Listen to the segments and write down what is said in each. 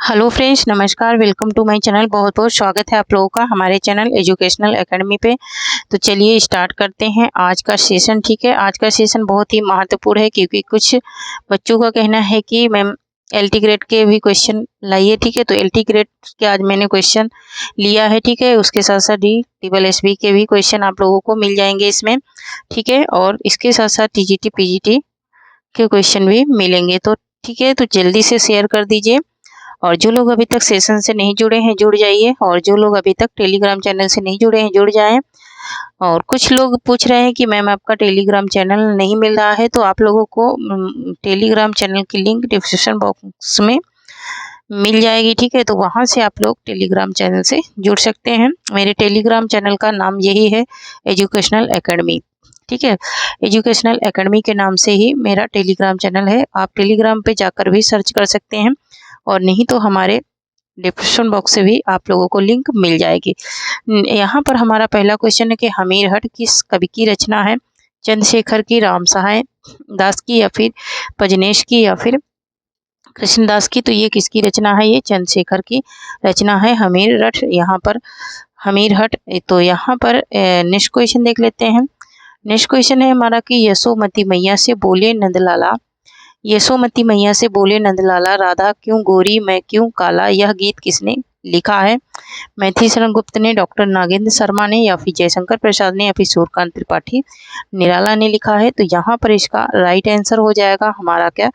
Hello friends, नमस्कार। Welcome to my channel. बहुत बहुत स्वागत है आप लोगों का हमारे चैनल एजुकेशनल एकेडमी पे। तो चलिए स्टार्ट करते हैं आज का सेशन। ठीक है, आज का सेशन बहुत ही महत्वपूर्ण है क्योंकि कुछ बच्चों का कहना है कि मैम एलटी ग्रेड के भी क्वेश्चन लाइए। ठीक है, तो एलटी ग्रेड के आज मैंने क्वेश्चन लिया है। ठीक है, उसके साथ साथ DSSB के भी क्वेश्चन आप लोगों को मिल जाएंगे इसमें। ठीक है, और इसके साथ साथ TGT PGT के क्वेश्चन भी मिलेंगे। तो ठीक है, तो जल्दी से शेयर कर दीजिए। और जो लोग अभी तक सेशन से नहीं जुड़े हैं जुड़ जाइए, और जो लोग अभी तक टेलीग्राम चैनल से नहीं जुड़े हैं जुड़ जाएं। और कुछ लोग पूछ रहे हैं कि मैम आपका टेलीग्राम चैनल नहीं मिल रहा है, तो आप लोगों को टेलीग्राम चैनल की लिंक डिस्क्रिप्शन बॉक्स में मिल जाएगी। ठीक है, तो वहाँ से आप लोग टेलीग्राम चैनल से जुड़ सकते हैं। मेरे टेलीग्राम चैनल का नाम यही है, एजुकेशनल एकेडमी। ठीक है, एजुकेशनल एकेडमी के नाम से ही मेरा टेलीग्राम चैनल है। आप टेलीग्राम पे जाकर भी सर्च कर सकते हैं, और नहीं तो हमारे डिस्क्रिप्शन बॉक्स से भी आप लोगों को लिंक मिल जाएगी। यहाँ पर हमारा पहला क्वेश्चन है कि हमीरहट किस कवि की रचना है? चंद्रशेखर की, राम सहाय दास की, या फिर पजनेश की, या फिर कृष्णदास की? तो ये किसकी रचना है? ये चंद्रशेखर की रचना है हमीरहट। यहाँ पर हमीरहट। तो यहाँ पर नेक्स्ट क्वेश्चन देख लेते हैं। नेक्स्ट क्वेश्चन है हमारा कि यशोमती मैया से बोले नंदलाला, यशोमती मैया से बोले नंदलाला, राधा क्यों गोरी मैं क्यों काला, यह गीत किसने लिखा है? मैथिली शरण गुप्त ने, डॉक्टर नागेंद्र शर्मा ने, या फिर जयशंकर प्रसाद ने, या फिर सूर्यकांत त्रिपाठी निराला ने लिखा है? तो यहाँ पर इसका राइट आंसर हो जाएगा हमारा क्या,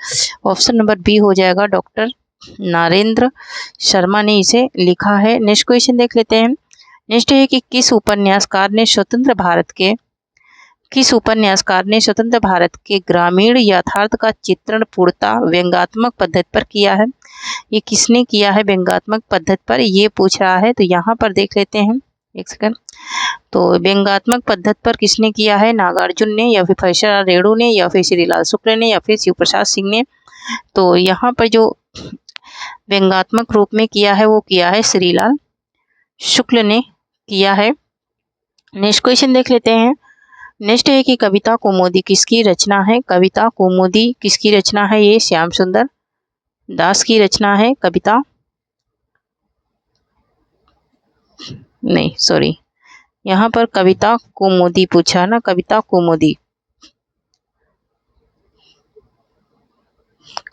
ऑप्शन नंबर बी हो जाएगा, डॉक्टर नागेंद्र शर्मा ने इसे लिखा है। नेक्स्ट क्वेश्चन देख लेते हैं। नेक्स्ट है कि किस उपन्यासकार ने स्वतंत्र भारत के ग्रामीण यथार्थ का चित्रण पूर्णतः व्यंग्यात्मक पद्धति पर किया है? ये किसने किया है व्यंग्यात्मक पद्धति पर, ये पूछ रहा है। तो यहाँ पर देख लेते हैं, एक सेकंड। तो व्यंग्यात्मक पद्धति पर किसने किया है? नागार्जुन ने, या फिर फैसला रेणु ने, या फिर श्रीलाल शुक्ल ने, या फिर शिव प्रसाद सिंह ने? तो यहाँ पर जो व्यंग्यात्मक रूप में किया है वो किया है श्रीलाल शुक्ल ने किया है। नेक्स्ट क्वेश्चन देख लेते हैं। नेक्स्ट है कि कविता कौमुदी किसकी रचना है? कविता कौमुदी किसकी रचना है? ये श्याम सुंदर दास की रचना है। कविता नहीं, सॉरी, यहाँ पर कविता कौमुदी पूछा ना, कविता कौमुदी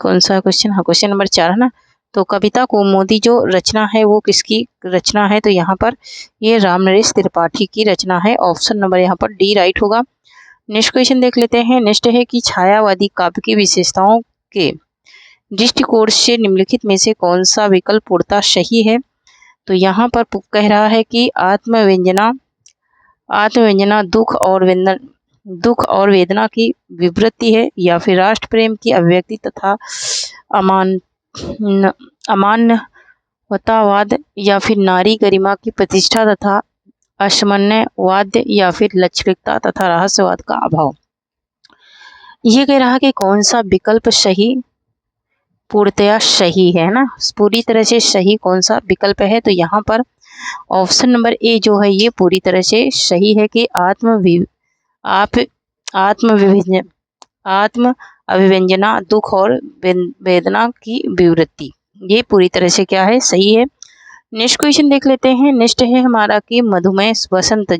कौन सा क्वेश्चन? हाँ, क्वेश्चन नंबर 4 है ना। तो कविता कौमुदी जो रचना है वो किसकी रचना है? तो यहाँ पर ये रामनरेश त्रिपाठी की रचना है। ऑप्शन नंबर यहाँ पर डी राइट होगा। नेक्स्ट क्वेश्चन देख लेते हैं। नेक्स्ट है कि छायावादी काव्य की विशेषताओं के दृष्टिकोण से निम्नलिखित में से कौन सा विकल्प पूर्णतः सही है? तो यहाँ पर कह रहा है कि आत्मव्यंजना दुख और वेदना की विवृत्ति है, या फिर राष्ट्र प्रेम की अभिव्यक्ति तथा अमानवतावाद, या फिर नारी गरिमा की प्रतिष्ठा तथा असामान्यवाद, या फिर लक्षणिकता तथा रहस्यवाद का अभाव। ये कह रहा है कि कौन सा विकल्प सही पूर्णतया सही है ना, पूरी तरह से सही कौन सा विकल्प है? तो यहाँ पर ऑप्शन नंबर ए जो है ये पूरी तरह से सही है कि आत्म अभिव्यंजना दुख और वेदना की विवृत्ति, ये पूरी तरह से क्या है, सही है। नेक्स्ट क्वेश्चन देख लेते हैं। नेक्स्ट है हमारा कि मधुमेह वसंत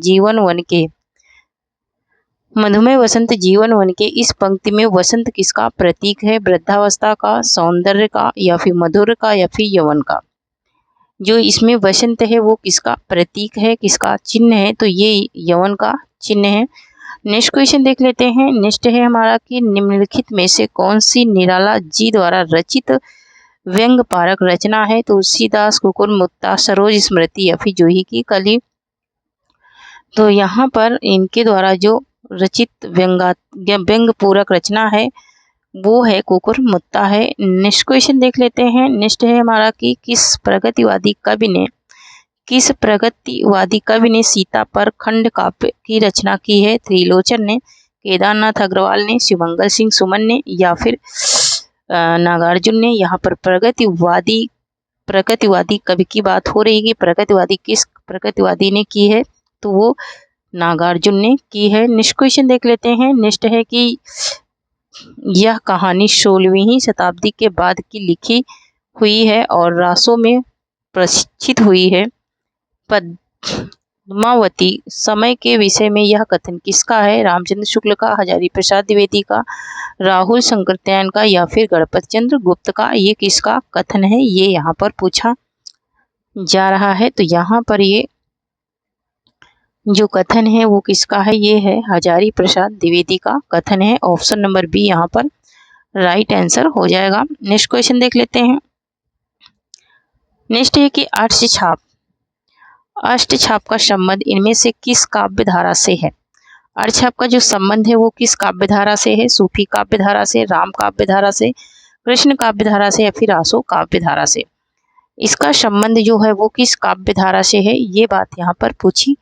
जीवन वन के इस पंक्ति में वसंत किसका प्रतीक है? वृद्धावस्था का, सौंदर्य का, या फिर मधुर का, या फिर यौवन का? जो इसमें वसंत है वो किसका प्रतीक है, किसका चिन्ह है? तो ये यौवन का चिन्ह है। नेक्स्ट क्वेश्चन देख लेते हैं। नेक्स्ट है हमारा कि निम्नलिखित में से कौन सी निराला जी द्वारा रचित व्यंग पारक रचना है? तुलसीदास, कुकुर मुक्ता, सरोज स्मृति, या फिर जूही की कली? तो यहाँ पर इनके द्वारा जो रचित व्यंग पूरक रचना है वो है कुकुर मुत्ता है। नेक्स्ट क्वेश्चन देख लेते हैं। नेक्स्ट है हमारा कि किस प्रगतिवादी कवि ने सीता पर खंड काव्य की रचना की है? त्रिलोचन ने, केदारनाथ अग्रवाल ने, शिवमंगल सिंह सुमन ने, या फिर नागार्जुन ने? यहाँ पर प्रगतिवादी कवि की बात हो रही है। प्रगतिवादी किस प्रगतिवादी ने की है? तो वो नागार्जुन ने की है। नेक्स्ट क्वेश्चन देख लेते हैं। नेक्स्ट है कि यह कहानी 16वीं शताब्दी के बाद की लिखी हुई है और रासों में प्रशिक्षित हुई है। पद्मावती समय के विषय में यह कथन किसका है? रामचंद्र शुक्ल का, हजारी प्रसाद द्विवेदी का, राहुल शंकरत्यायन का या फिर गणपत चंद्र गुप्त का? ये किसका कथन है, ये यहाँ पर पूछा जा रहा है। तो यहाँ पर ये जो कथन है वो किसका है? ये है हजारी प्रसाद द्विवेदी का कथन है। ऑप्शन नंबर बी यहाँ पर राइट आंसर हो जाएगा। नेक्स्ट क्वेश्चन देख लेते हैं। नेक्स्ट है कि अष्टछाप का संबंध इनमें से किस काव्य धारा से है? अष्टछाप का जो संबंध है वो किस काव्य धारा से है? सूफी काव्य धारा से, राम काव्य धारा से, कृष्ण काव्य धारा से या फिर आसो काव्य धारा से? इसका संबंध जो है वो किस काव्य धारा से है, ये बात यहाँ पर पूछी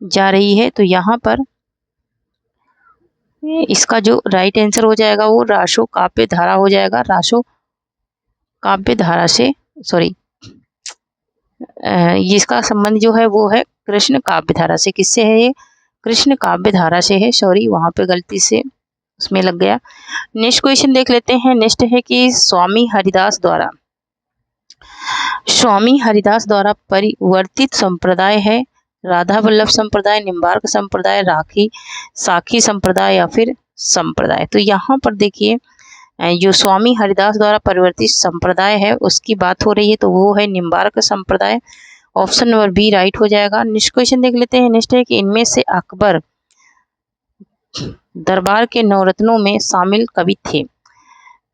जा रही है। तो यहाँ पर इसका जो राइट आंसर हो जाएगा वो रासो काव्य धारा हो जाएगा। रासो काव्य धारा से, सॉरी, इसका संबंध जो है वो है कृष्ण काव्य धारा से। किससे है ये? कृष्ण काव्य धारा से है। सॉरी, वहां पे गलती से उसमें लग गया। नेक्स्ट क्वेश्चन देख लेते हैं। नेक्स्ट है कि स्वामी हरिदास द्वारा परिवर्तित संप्रदाय है राधा वल्लभ संप्रदाय, निम्बार्क संप्रदाय, साखी संप्रदाय या फिर संप्रदाय? तो यहाँ पर देखिए जो स्वामी हरिदास द्वारा परिवर्तित संप्रदाय है उसकी बात हो रही है, तो वो है निम्बार्क संप्रदाय। ऑप्शन नंबर बी राइट हो जाएगा। नेक्स्ट क्वेश्चन देख लेते हैं। नेक्स्ट है कि इनमें से अकबर दरबार के नवरत्नों में शामिल कवि थे?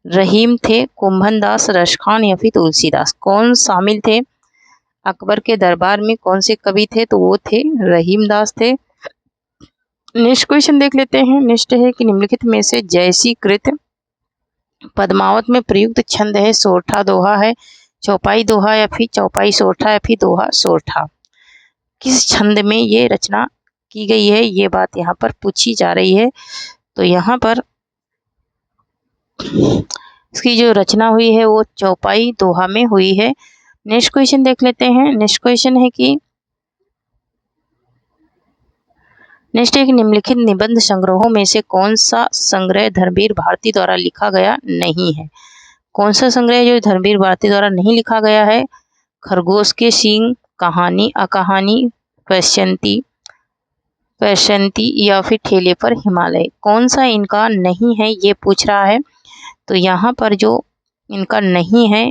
रहीम थे, कुंभन दास, रसखान या फिर तुलसीदास? कौन शामिल थे अकबर के दरबार में? कौन से कवि थे? तो वो थे रहीम दास थे। नेक्स्ट क्वेश्चन देख लेते हैं। नेक्स्ट है कि निम्नलिखित में से जैसी कृत पद्मावत में प्रयुक्त छंद है? सोरठा दोहा है, चौपाई दोहा या फिर चौपाई सोरठा या फिर दोहा सोरठा? किस छंद में ये रचना की गई है, ये बात यहाँ पर पूछी जा रही है। तो यहाँ पर इसकी जो रचना हुई है वो चौपाई दोहा में हुई है। नेक्स्ट क्वेश्चन देख लेते हैं। नेक्स्ट क्वेश्चन है कि निम्नलिखित निबंध संग्रहों में से कौन सा संग्रह धर्मवीर भारती द्वारा लिखा गया नहीं है? कौन सा संग्रह जो धर्मवीर भारती द्वारा नहीं लिखा गया है? खरगोश के सींग, कहानी अकहानी, पैशंती या फिर ठेले पर हिमालय? कौन सा इनका नहीं है ये पूछ रहा है। तो यहाँ पर जो इनका नहीं है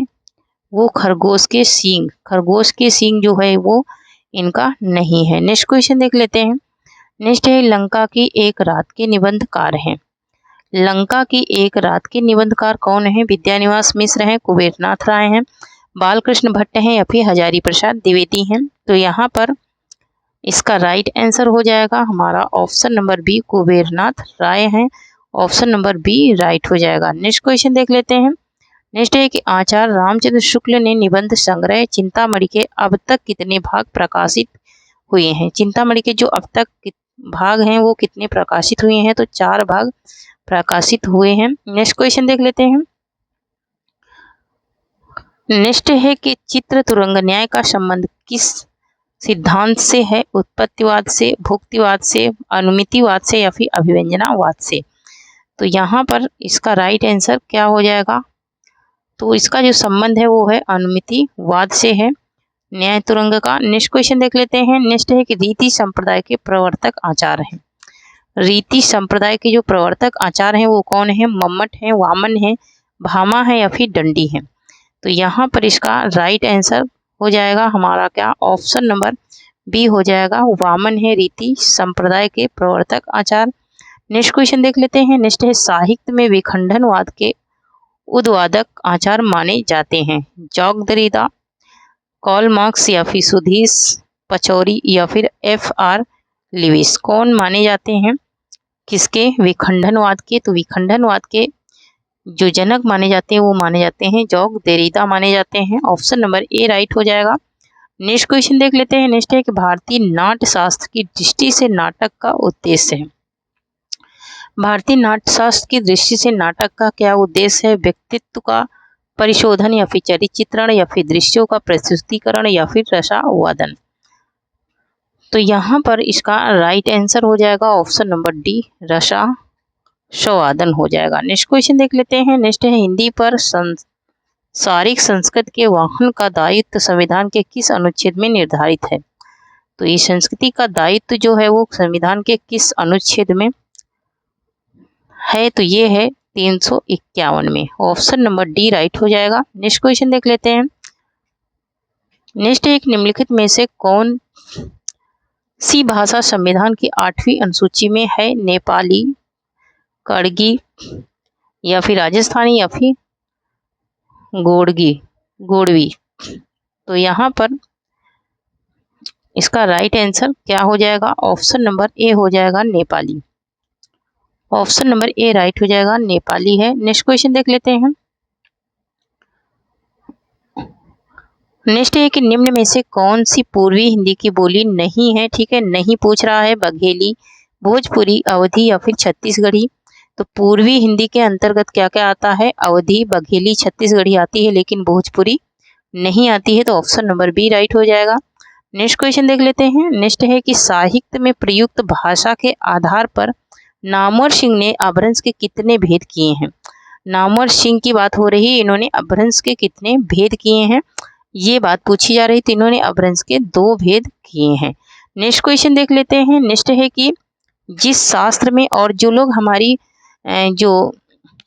वो खरगोश के सींग जो है वो इनका नहीं है। नेक्स्ट क्वेश्चन देख लेते हैं। नेक्स्ट है लंका की एक रात के निबंधकार हैं। लंका की एक रात के निबंधकार कौन है? विद्यानिवास मिश्र हैं, कुबेरनाथ राय हैं, बालकृष्ण भट्ट हैं या फिर हजारी प्रसाद द्विवेदी हैं? तो यहाँ पर इसका राइट आंसर हो जाएगा हमारा ऑप्शन नंबर बी, कुबेरनाथ राय हैं। ऑप्शन नंबर बी राइट हो जाएगा। नेक्स्ट क्वेश्चन देख लेते हैं। नेक्स्ट है कि आचार्य रामचंद्र शुक्ल ने निबंध संग्रह चिंतामणि के अब तक कितने भाग प्रकाशित हुए हैं? चिंतामणि के जो अब तक भाग हैं वो कितने प्रकाशित हुए हैं? तो 4 भाग प्रकाशित हुए हैं। नेक्स्ट क्वेश्चन देख लेते हैं। नेक्स्ट है कि चित्र तुरंग न्याय का संबंध किस सिद्धांत से है? उत्पत्तिवाद से, भुक्तिवाद से, अनुमितिवाद से या फिर अभिव्यंजनावाद से? तो यहाँ पर इसका राइट आंसर क्या हो जाएगा? तो इसका जो संबंध है वो है अनुमितिवाद से है, न्याय तुरंग का। नेक्स्ट क्वेश्चन देख लेते हैं। नेक्स्ट है कि रीति संप्रदाय के प्रवर्तक आचार्य हैं। रीति संप्रदाय के जो प्रवर्तक आचार्य हैं वो कौन है? मम्मट है, वामन है, भामा है या फिर दंडी है? तो यहाँ पर इसका राइट आंसर हो जाएगा हमारा क्या? ऑप्शन नंबर बी हो जाएगा, वामन है रीति संप्रदाय के प्रवर्तक आचार्य। नेक्स्ट क्वेश्चन देख लेते हैं। नेक्स्ट है साहित्य में विखंडनवाद के उद्वादक आचार्य माने जाते हैं? जॉक दरिदा, कार्ल मार्क्स या फिर सुधीर पचौरी या फिर F.R. लिविस? कौन माने जाते हैं किसके? विखंडनवाद के। तो विखंडनवाद के जो जनक माने जाते हैं वो माने जाते हैं जॉक दरिदा माने जाते हैं। ऑप्शन नंबर ए राइट हो जाएगा। नेक्स्ट क्वेश्चन देख लेते हैं। नेक्स्ट है कि भारतीय नाट्य शास्त्र की दृष्टि से नाटक का उद्देश्य है। भारतीय नाट्य शास्त्र की दृष्टि से नाटक का क्या उद्देश्य है? व्यक्तित्व का परिशोधन या फिर चरित्र चित्रण या फिर दृश्यों का प्रस्तुतिकरण या फिर रसावादन? तो यहाँ पर इसका राइट आंसर हो जाएगा ऑप्शन नंबर डी, रसावादन हो जाएगा। नेक्स्ट क्वेश्चन देख लेते हैं। नेक्स्ट है हिंदी पर शारीरिक संस्कृति के वाहन का दायित्व संविधान के किस अनुच्छेद में निर्धारित है? तो ये संस्कृति का दायित्व जो है वो संविधान के किस अनुच्छेद में है? तो ये है 351 में। ऑप्शन नंबर डी राइट हो जाएगा। नेक्स्ट क्वेश्चन देख लेते हैं। नेक्स्ट, एक निम्नलिखित में से कौन सी भाषा संविधान की 8वीं अनुसूची में है? नेपाली, कड़गी, या फिर राजस्थानी, या फिर गोड़वी। तो यहाँ पर इसका राइट आंसर क्या हो जाएगा? ऑप्शन नंबर ए हो जाएगा, Nepali. Option number A right हो जाएगा, नेपाली है। नेक्स्ट क्वेश्चन देख लेते हैं। नेक्स्ट है कि निम्न में से कौन सी पूर्वी हिंदी की बोली नहीं है? ठीक है, नहीं पूछ रहा है बघेली, भोजपुरी, अवधी या फिर छत्तीसगढ़ी। तो पूर्वी हिंदी के अंतर्गत क्या क्या आता है? अवधी, बघेली, छत्तीसगढ़ी आती है, लेकिन भोजपुरी नहीं आती है। तो ऑप्शन नंबर बी राइट हो जाएगा। नेक्स्ट क्वेश्चन देख लेते हैं। नेक्स्ट है कि साहित्य में प्रयुक्त भाषा के आधार पर नामवर सिंह ने अपभ्रंश के कितने भेद किए हैं? नामवर सिंह की बात हो रही है, इन्होंने अपभ्रंश के कितने भेद किए हैं, ये बात पूछी जा रही थी। इन्होंने अपभ्रंश के 2 भेद किए हैं। नेक्स्ट क्वेश्चन देख लेते हैं। नेक्स्ट है कि जिस शास्त्र में, और जो लोग हमारी जो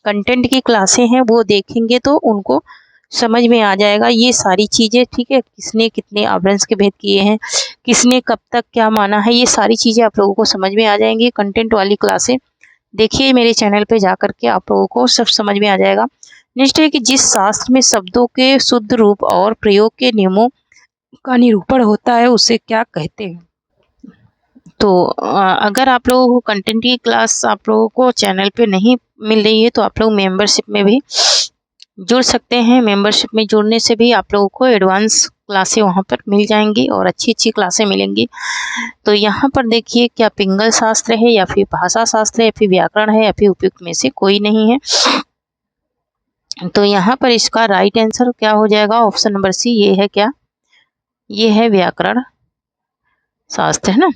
कंटेंट की क्लासें हैं वो देखेंगे तो उनको समझ में आ जाएगा ये सारी चीज़ें। ठीक है, किसने कितने अपभ्रंश के भेद किए हैं, किसने कब तक क्या माना है, ये सारी चीज़ें आप लोगों को समझ में आ जाएंगी। कंटेंट वाली क्लासें देखिए मेरे चैनल पे जा करके, आप लोगों को सब समझ में आ जाएगा। नेक्स्ट है कि जिस शास्त्र में शब्दों के शुद्ध रूप और प्रयोग के नियमों का निरूपण होता है उसे क्या कहते हैं? तो अगर आप लोगों को कंटेंट की क्लास आप लोगों को चैनल पे नहीं मिल रही है तो आप लोग मेंबरशिप में भी जुड़ सकते हैं। मेंबरशिप में जुड़ने से भी आप लोगों को एडवांस क्लासें वहाँ पर मिल जाएंगी और अच्छी अच्छी क्लासें मिलेंगी। तो यहाँ पर देखिए, क्या पिंगल शास्त्र है, या फिर भाषा शास्त्र है, या फिर व्याकरण है, या फिर उपयुक्त में से कोई नहीं है। तो यहाँ पर इसका राइट आंसर क्या हो जाएगा? ऑप्शन नंबर सी, ये है क्या? ये है व्याकरण शास्त्र, है ना।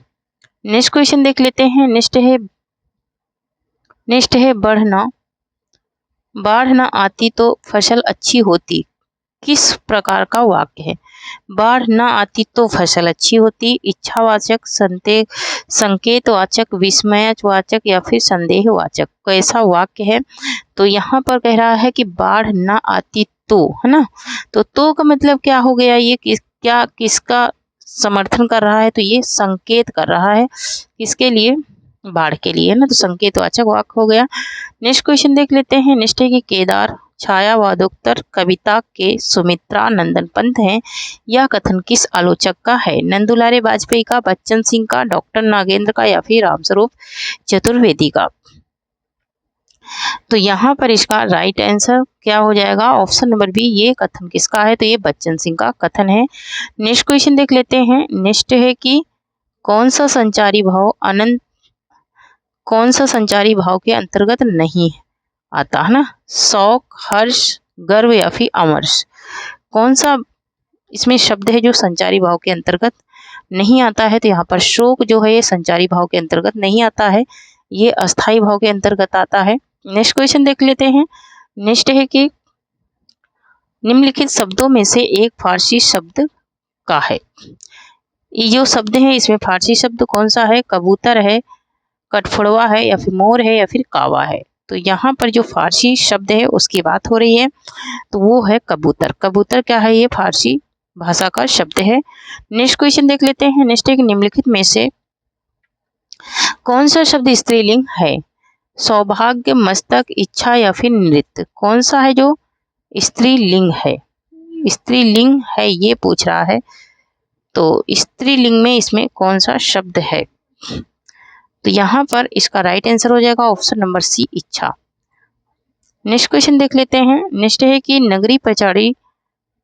नेक्स्ट क्वेश्चन देख लेते हैं। नेक्स्ट है बाढ़ न आती तो फसल अच्छी होती, किस प्रकार का वाक्य है? बाढ़ न आती तो फसल अच्छी होती, इच्छावाचक, संकेतवाचक, विस्मयवाचक, या फिर संदेहवाचक, कैसा वाक्य है? तो यहाँ पर कह रहा है कि बाढ़ न आती तो, है ना। तो का मतलब क्या हो गया? ये किसका समर्थन कर रहा है? तो ये संकेत कर रहा है, किसके लिए? बाढ़ के लिए, है ना। तो संकेतवाचक वाक्य हो गया। नेक्स्ट क्वेश्चन देख लेते हैं। नेक्स्ट है कि केदार छायावादोत्तर कविता के सुमित्रा नंदन पंत हैं, यह कथन किस आलोचक का है? नंदुलारे वाजपेयी का, बच्चन सिंह का, डॉक्टर नागेंद्र का, या फिर रामस्वरूप चतुर्वेदी का? तो यहाँ पर इसका राइट आंसर क्या हो जाएगा? ऑप्शन नंबर बी, ये कथन किसका है? तो ये बच्चन सिंह का कथन है। नेक्स्ट क्वेश्चन देख लेते हैं। नेक्स्ट है कि कौन सा संचारी भाव के अंतर्गत नहीं आता, है ना? शौक, हर्ष, गर्व, या फिर अमर्ष, कौन सा इसमें शब्द है जो संचारी भाव के अंतर्गत नहीं आता है? तो यहाँ पर शोक जो है ये संचारी भाव के अंतर्गत नहीं आता है, ये अस्थाई भाव के अंतर्गत आता है। नेक्स्ट क्वेश्चन देख लेते हैं। नेक्स्ट है कि निम्नलिखित शब्दों में से एक फारसी शब्द का है। ये जो शब्द है इसमें फारसी शब्द कौन सा है? कबूतर है, कठफोड़वा है, या फिर मोर है, या फिर कावा है? तो यहाँ पर जो फारसी शब्द है उसकी बात हो रही है, तो वो है कबूतर। कबूतर क्या है? ये फारसी भाषा का शब्द है। नेक्स्ट क्वेश्चन देख लेते हैं। नेक्स्ट है कि निम्नलिखित में से कौन सा शब्द स्त्रीलिंग है? सौभाग्य, मस्तक, इच्छा, या फिर नृत्य, कौन सा है जो स्त्रीलिंग है? स्त्रीलिंग है ये पूछ रहा है, तो स्त्रीलिंग में इसमें कौन सा शब्द है? तो यहाँ पर इसका राइट आंसर हो जाएगा ऑप्शन नंबर सी, इच्छा। नेक्स्ट क्वेश्चन देख लेते हैं। नेक्स्ट है कि नगरी प्रचारी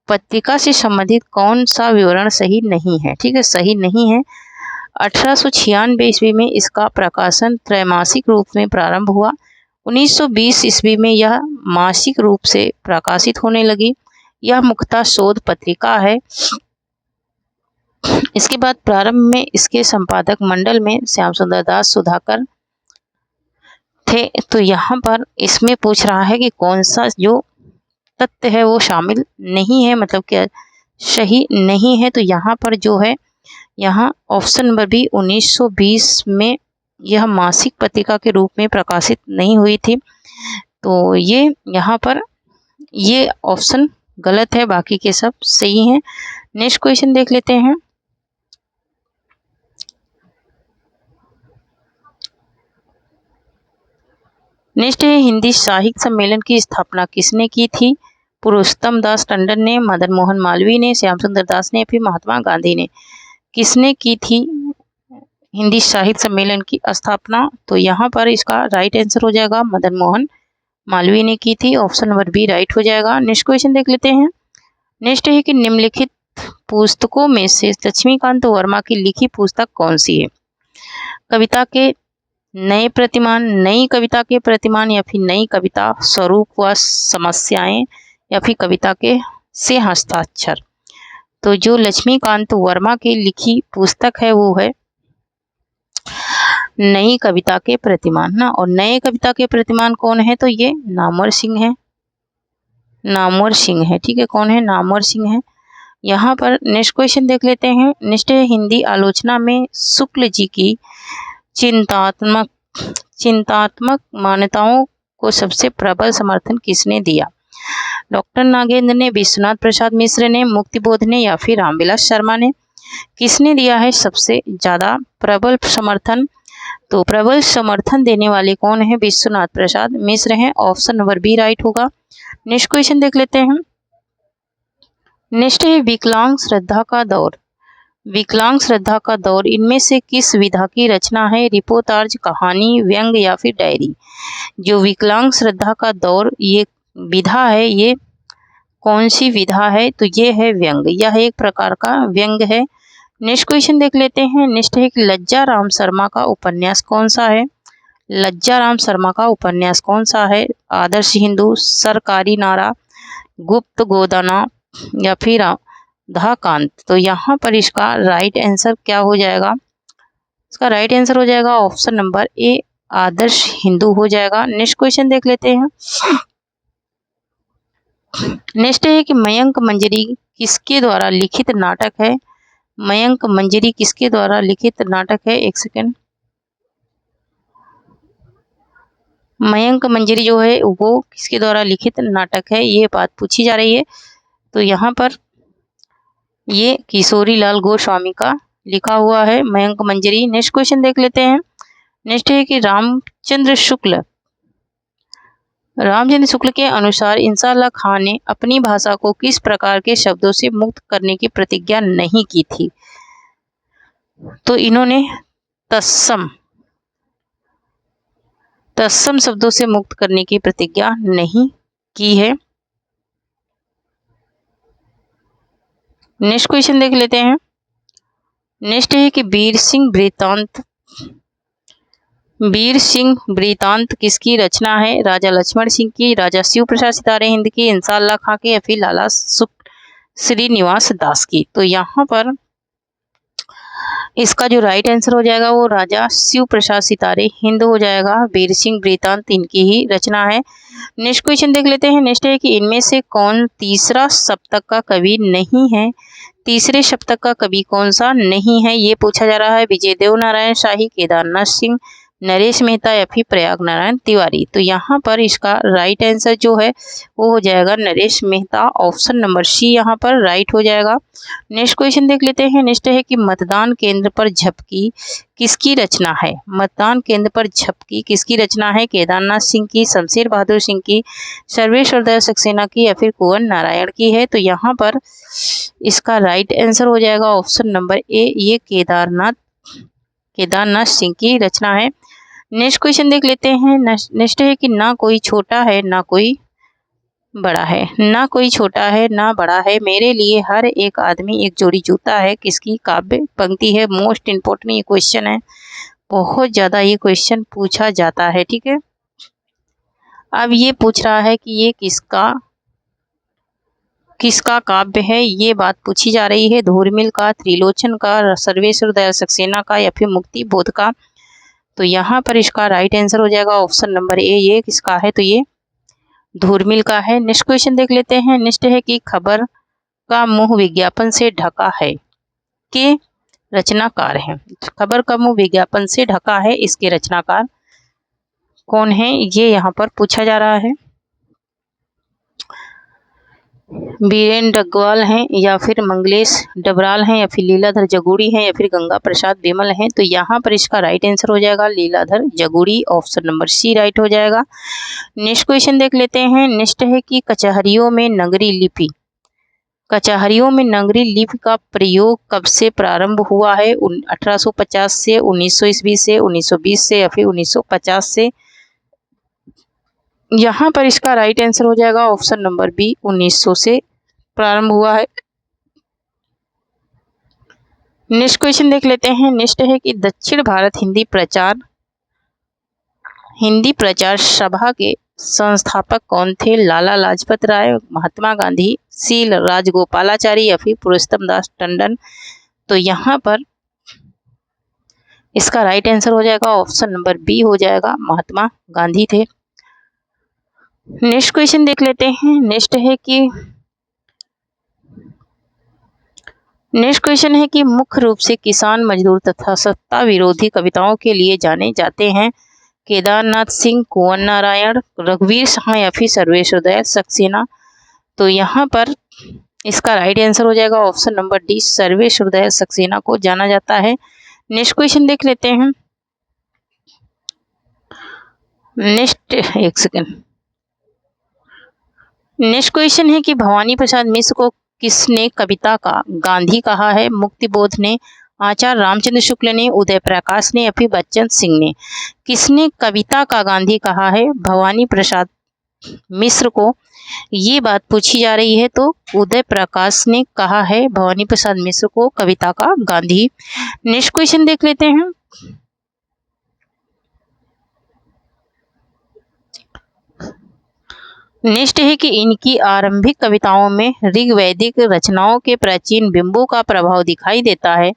पत्रिका से संबंधित कौन सा विवरण सही नहीं है? ठीक है, सही नहीं है। 1896 ईस्वी में इसका प्रकाशन त्रैमासिक रूप में प्रारंभ हुआ। 1920 ईस्वी में यह मासिक रूप से प्रकाशित होने लगी। यह मुख्यतः शोध पत्रिका है। इसके बाद प्रारंभ में इसके संपादक मंडल में श्याम सुंदर दास सुधाकर थे। तो यहाँ पर इसमें पूछ रहा है कि कौन सा जो तथ्य है वो शामिल नहीं है, मतलब क्या सही नहीं है। तो यहाँ पर जो है, यहाँ ऑप्शन नंबर बी 1920 में यह मासिक पत्रिका के रूप में प्रकाशित नहीं हुई थी। तो ये यहाँ पर ये ऑप्शन गलत है, बाकी के सब सही हैं। नेक्स्ट क्वेश्चन देख लेते हैं। नेक्स्ट है, हिंदी साहित्य सम्मेलन की स्थापना किसने की थी? पुरुषोत्तम दास टंडन ने, मदन मोहन मालवीय ने, श्याम सुंदर दास ने, फिर महात्मा गांधी ने। किसने की थी हिंदी साहित्य सम्मेलन की स्थापना? तो यहाँ पर इसका राइट आंसर हो जाएगा मदन मोहन मालवीय ने की थी। ऑप्शन नंबर बी राइट हो जाएगा। नेक्स्ट क्वेश्चन देख लेते हैं। नेक्स्ट है कि निम्नलिखित पुस्तकों में से लक्ष्मीकांत वर्मा की लिखी पुस्तक कौन सी है? कविता के नए प्रतिमान, नई कविता के प्रतिमान, या फिर नई कविता स्वरूप व समस्याएं, या फिर कविता के से हस्ताक्षर। तो जो लक्ष्मीकांत वर्मा की लिखी पुस्तक है वो है नई कविता के प्रतिमान ना। और नए कविता के प्रतिमान कौन है? तो ये नामवर सिंह है, नामवर सिंह है। ठीक है, कौन है? नामवर सिंह है। यहाँ पर नेक्स्ट क्वेश्चन देख लेते हैं। नेक्स्ट है, हिंदी आलोचना में शुक्ल जी की चिंतात्मक मान्यताओं को सबसे प्रबल समर्थन किसने दिया? डॉक्टर नागेंद्र ने, विश्वनाथ प्रसाद मिश्र ने, मुक्तिबोध ने, या फिर रामविलास शर्मा ने। किसने दिया है सबसे ज्यादा प्रबल समर्थन? तो प्रबल समर्थन देने वाले कौन है? विश्वनाथ प्रसाद मिश्र हैं। ऑप्शन नंबर बी राइट होगा। नेक्स्ट क्वेश्चन देख लेते हैं। नेक्स्ट है, विकलांग श्रद्धा का दौर। विकलांग श्रद्धा का दौर इनमें से किस विधा की रचना है? रिपोर्टाज, कहानी, व्यंग, या फिर डायरी। जो विकलांग श्रद्धा का दौर ये विधा है, ये कौन सी विधा है? तो ये है व्यंग, यह एक प्रकार का व्यंग है। नेक्स्ट क्वेश्चन देख लेते हैं। नेक्स्ट है कि लज्जा राम शर्मा का उपन्यास कौन सा है? लज्जा राम शर्मा का उपन्यास कौन सा है? आदर्श हिंदू, सरकारी नारा, गुप्त गोदाना, या फिर धाकांत। तो यहाँ पर इसका राइट आंसर क्या हो जाएगा? इसका राइट आंसर हो जाएगा ऑप्शन नंबर ए, आदर्श हिंदू हो जाएगा। नेक्स्ट क्वेश्चन देख लेते हैं। नेक्स्ट है कि मयंक मंजरी किसके द्वारा लिखित नाटक है? मयंक मंजरी किसके द्वारा लिखित नाटक है? एक सेकेंड। मयंक मंजरी जो है वो किसके द्वारा लिखित नाटक है, ये बात पूछी जा रही है। तो यहाँ पर ये किशोरी लाल गोस्वामी का लिखा हुआ है मयंक मंजरी। नेक्स्ट क्वेश्चन देख लेते हैं। नेक्स्ट है कि रामचंद्र शुक्ल के अनुसार इंसाल्लाह खान ने अपनी भाषा को किस प्रकार के शब्दों से मुक्त करने की प्रतिज्ञा नहीं की थी? तो इन्होंने तत्सम शब्दों से मुक्त करने की प्रतिज्ञा नहीं की है। नेक्स्ट क्वेश्चन देख लेते हैं। नेक्स्ट है कि वीर सिंह वृतांत किसकी रचना है? राजा लक्ष्मण सिंह की, राजा शिव प्रसाद सितारे हिंद की, इंसाल्लाह खां की, या फिर लाला श्रीनिवास दास की। तो यहाँ पर इसका जो राइट आंसर हो जाएगा वो राजा शिव प्रसाद सितारे हिंद हो जाएगा। वीर सिंह वृतांत इनकी ही रचना है। नेक्स्ट क्वेश्चन देख लेते हैं। नेक्स्ट है कि इनमें से कौन तीसरा सप्तक का कवि नहीं है? तीसरे सप्तक का कवि कौन सा नहीं है, ये पूछा जा रहा है। विजय देव नारायण शाही, केदारनाथ सिंह, नरेश मेहता, या फिर प्रयाग नारायण तिवारी। तो यहाँ पर इसका राइट आंसर जो है वो हो जाएगा Naresh Mehta. Option number C यहाँ पर राइट हो जाएगा। नेक्स्ट क्वेश्चन देख लेते हैं। नेक्स्ट है कि मतदान केंद्र पर झपकी किसकी रचना है? मतदान केंद्र पर झपकी किसकी रचना है? केदारनाथ सिंह की, शमशेर बहादुर सिंह की, सर्वेश्वर दयाल सक्सेना की, या फिर कुंवर नारायण की है। तो यहाँ पर इसका राइट आंसर हो जाएगा ऑप्शन नंबर ए, ये केदारनाथ सिंह की रचना है। नेक्स्ट क्वेश्चन देख लेते हैं। नेक्स्ट है कि ना कोई छोटा है ना कोई बड़ा है, ना कोई छोटा है ना बड़ा है, मेरे लिए हर एक आदमी एक जोड़ी जूता है, किसकी काव्य पंक्ति है? मोस्ट इम्पोर्टेंट ये क्वेश्चन है, बहुत ज़्यादा ये क्वेश्चन पूछा जाता है। ठीक है, अब ये पूछ रहा है कि ये किसका काव्य है, ये बात पूछी जा रही है। धूर्मिल का, त्रिलोचन का, सर्वेश्वर दयाल सक्सेना का, या फिर मुक्ति बोध का। तो यहाँ पर इसका राइट आंसर हो जाएगा ऑप्शन नंबर ए, ये किसका है? तो ये धूर्मिल का है। नेक्स्ट क्वेश्चन देख लेते हैं। नेक्स्ट है कि खबर का मुंह विज्ञापन से ढका है, के रचनाकार हैं। खबर का मुंह विज्ञापन से ढका है, इसके रचनाकार कौन है, ये यहाँ पर पूछा जा रहा है। बीरेन डग्वाल हैं, या फिर मंगलेश डबराल हैं, या फिर लीलाधर जगूड़ी हैं, या फिर गंगा प्रसाद बिमल हैं। तो यहाँ पर इसका राइट आंसर हो जाएगा Leeladhar Jagudi, option number C right हो जाएगा। नेक्स्ट क्वेश्चन देख लेते हैं। नेक्स्ट है कि कचहरियों में नगरी लिपि, कचहरियों में नगरी लिपि का प्रयोग कब से प्रारंभ हुआ है? 1850 से, 1900 ईस्वी से, 1920 से, या फिर 1950 से। यहाँ पर इसका राइट आंसर हो जाएगा ऑप्शन नंबर बी, 1900 से प्रारंभ हुआ है। नेक्स्ट क्वेश्चन देख लेते हैं। नेक्स्ट है कि दक्षिण भारत हिंदी प्रचार सभा के संस्थापक कौन थे? लाला लाजपत राय, महात्मा गांधी, सी राजगोपालाचारी, या फिर पुरुषोत्तम दास टंडन। तो यहाँ पर इसका राइट आंसर हो जाएगा ऑप्शन नंबर बी हो जाएगा, महात्मा गांधी थे। नेक्स्ट क्वेश्चन देख लेते हैं। नेक्स्ट क्वेश्चन है कि मुख्य रूप से किसान, मजदूर तथा सत्ता विरोधी कविताओं के लिए जाने जाते हैं केदारनाथ सिंह, कुंवर नारायण, रघुवीर शाह, या फिर सर्वेश्वर दयाल सक्सेना। तो यहाँ पर इसका राइट आंसर हो जाएगा option number D, Sarveshwar Dayal Saxena को जाना जाता है। नेक्स्ट क्वेश्चन देख लेते हैं। नेक्स्ट क्वेश्चन है कि भवानी प्रसाद मिश्र को किसने कविता का गांधी कहा है? मुक्तिबोध ने, आचार्य रामचंद्र शुक्ल ने, उदय प्रकाश ने, या फिर बच्चन सिंह ने। किसने कविता का गांधी कहा है भवानी प्रसाद मिश्र को? ये बात पूछी जा रही है। तो उदय प्रकाश ने कहा है भवानी प्रसाद मिश्र को कविता का गांधी। नेक्स्ट क्वेश्चन देख लेते हैं। नेक्स्ट है कि इनकी आरंभिक कविताओं में ऋग्वैदिक रचनाओं के प्राचीन बिंबों का प्रभाव दिखाई देता है।